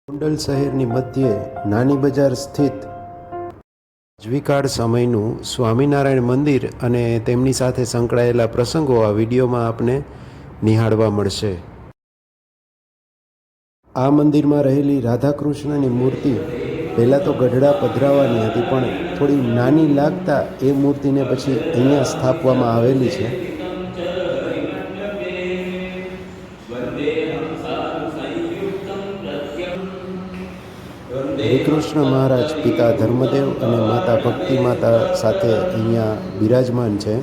ગોંડલ શહેરની મધ્યે નાની બજાર સ્થિત રાજવીકાળ સમયનું સ્વામિનારાયણ મંદિર અને તેમની સાથે સંકળાયેલા પ્રસંગો આ વિડીયોમાં આપને નિહાળવા મળશે. આ મંદિરમાં રહેલી રાધાકૃષ્ણની મૂર્તિ પહેલાં તો ગઢડા પધરાવાની હતી, પણ થોડી નાની લાગતા એ મૂર્તિને પછી અહીંયા સ્થાપવામાં આવેલી છે. હરિકૃષ્ણ મહારાજ પિતા ધર્મદેવ અને માતા ભક્તિ માતા સાથે અહીંયા બિરાજમાન છે.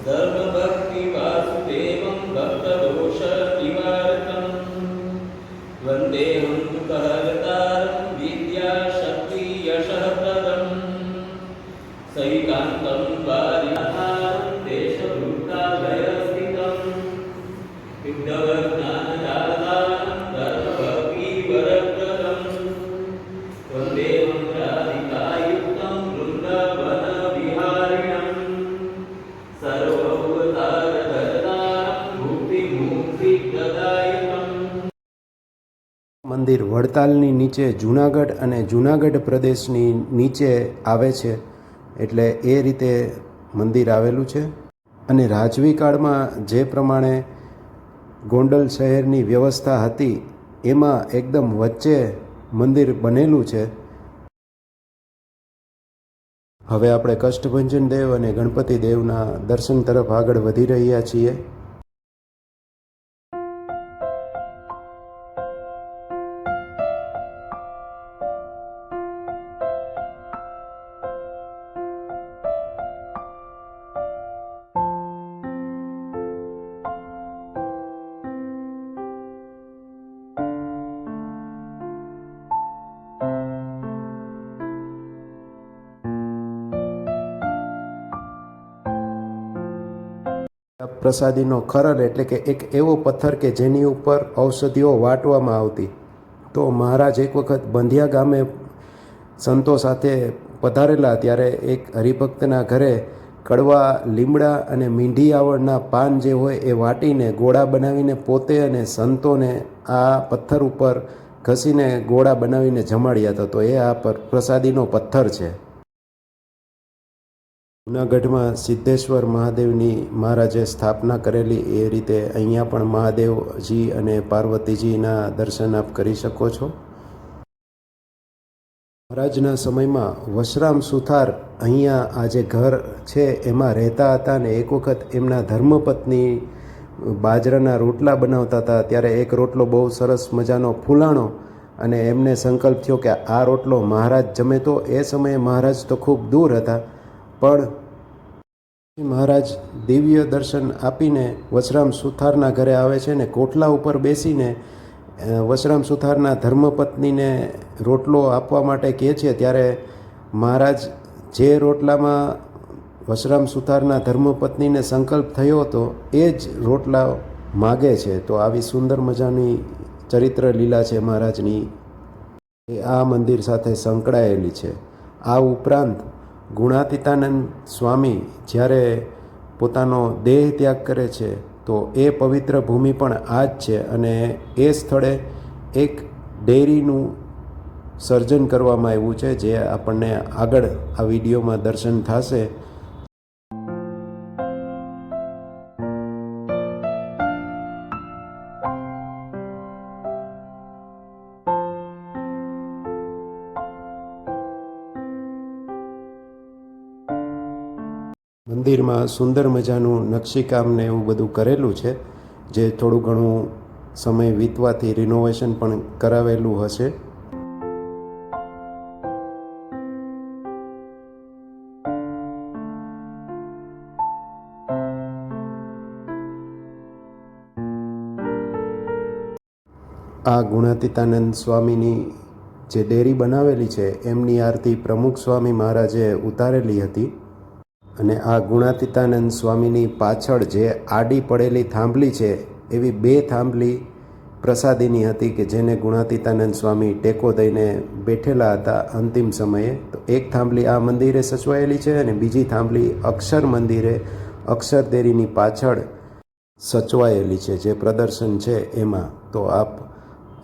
મંદિર વડતાલની નીચે જૂનાગઢ અને જૂનાગઢ પ્રદેશની નીચે આવે છે, એટલે એ રીતે મંદિર આવેલું છે. અને રાજવી કાળમાં જે પ્રમાણે ગોંડલ શહેરની વ્યવસ્થા હતી એમાં એકદમ વચ્ચે મંદિર બનેલું છે. હવે આપણે કષ્ટભંજન દેવ અને ગણપતિ દેવના દર્શન તરફ આગળ વધી રહ્યા છીએ. પ્રસાદીનો ખરલ એટલે કે એક એવો પથ્થર કે જેની ઉપર ઔષધિઓ વાટવામાં આવતી. તો મહારાજ એક વખત બંધિયા ગામે સંતો સાથે પધારેલા, ત્યારે એક હરિભક્તના ઘરે કડવા લીમડા અને મીંઢી આવળના પાન જે હોય એ વાટીને ગોળા બનાવીને પોતે અને સંતોને આ પથ્થર ઉપર ઘસીને ગોળા બનાવીને જમાડ્યા હતા. તો એ આ પ્રસાદીનો પથ્થર છે. જૂનાગઢમાં સિદ્ધેશ્વર મહાદેવની મહારાજે સ્થાપના કરેલી એ રીતે અહીંયા પણ મહાદેવજી અને પાર્વતીજીના દર્શન આપ કરી શકો છો. મહારાજના સમયમાં વશરામ સુથાર અહીંયા આ જે ઘર છે એમાં રહેતા હતા, અને એક વખત એમના ધર્મપત્ની બાજરાના રોટલા બનાવતા હતા. ત્યારે એક રોટલો બહુ સરસ મજાનો ફૂલાણો, અને એમને સંકલ્પ થયો કે આ રોટલો મહારાજ જમે. તો એ સમયે મહારાજ તો ખૂબ દૂર હતા, પણ મહારાજ દિવ્ય દર્શન આપીને વશરામ સુથારના ઘરે આવે છે ને કોટલા ઉપર બેસીને વશરામ સુથારના ધર્મપત્નીને રોટલો આપવા માટે કહે છે. ત્યારે મહારાજ જે રોટલામાં વશરામ સુથારના ધર્મપત્નીને સંકલ્પ થયો હતો એ જ રોટલા માગે છે. તો આવી સુંદર મજાની ચરિત્ર લીલા છે મહારાજની, એ આ મંદિર સાથે સંકળાયેલી છે. આ ઉપરાંત ગુણાતીતાનંદ સ્વામી જ્યારે પોતાનો દેહ ત્યાગ કરે છે તો એ પવિત્ર ભૂમિ પણ આ જ છે, અને એ સ્થળે એક ડેરીનું સર્જન કરવામાં આવ્યું છે, જે આપણને આગળ આ વિડીયોમાં દર્શન થશે. મંદિરમાં સુંદર મજાનું નકશીકામને એવું બધું કરેલું છે, જે થોડું ઘણું સમય વીતવાથી રિનોવેશન પણ કરાવેલું હશે. આ ગુણાતીતાનંદ સ્વામીની જે ડેરી બનાવેલી છે એમની આરતી પ્રમુખ સ્વામી મહારાજે ઉતારેલી હતી. અને આ ગુણાતીતાનંદ સ્વામીની પાછળ જે આડી પડેલી થાંભલી છે એવી 2 થાંભલી પ્રસાદીની હતી કે જેને ગુણાતીતાનંદ સ્વામી ટેકો દઈને બેઠેલા હતા અંતિમ સમયે. તો એક થાંભલી આ મંદિરે સચવાયેલી છે અને બીજી થાંભલી અક્ષર મંદિરે અક્ષરદેરીની પાછળ સચવાયેલી છે, જે પ્રદર્શન છે એમાં. તો આપ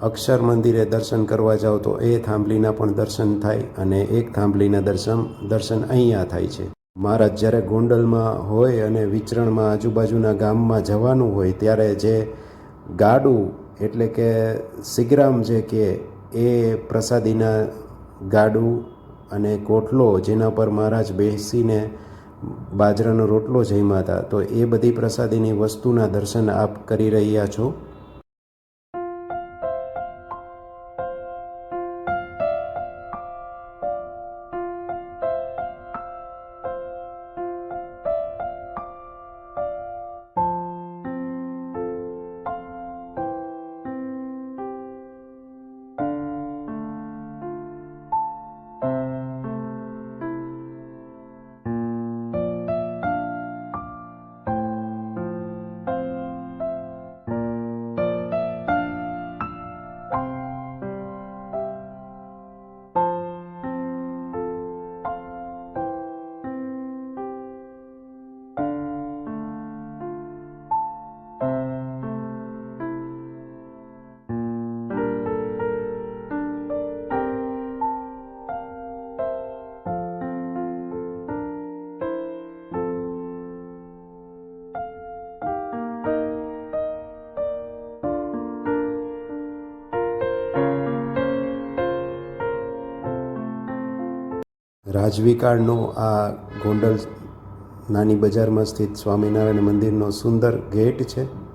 અક્ષર મંદિરે દર્શન કરવા જાઓ તો એ થાંભલીના પણ દર્શન થાય અને એક થાંભલીના દર્શન અહીંયા થાય છે. મહારાજ જ્યારે ગોંડલમાં હોય અને વિચરણમાં આજુબાજુના ગામમાં જવાનું હોય ત્યારે જે ગાડું એટલે કે સિગરામ જે કે એ પ્રસાદીના ગાડું અને કોટલો જેના પર મહારાજ બેસીને બાજરાનો રોટલો જમ્યા હતા, તો એ બધી પ્રસાદીની વસ્તુના દર્શન આપ કરી રહ્યા છો. રાજવી કાળનો આ ગોંડલ નાની બજારમાં સ્થિત સ્વામિનારાયણ મંદિરનો સુંદર ગેટ છે.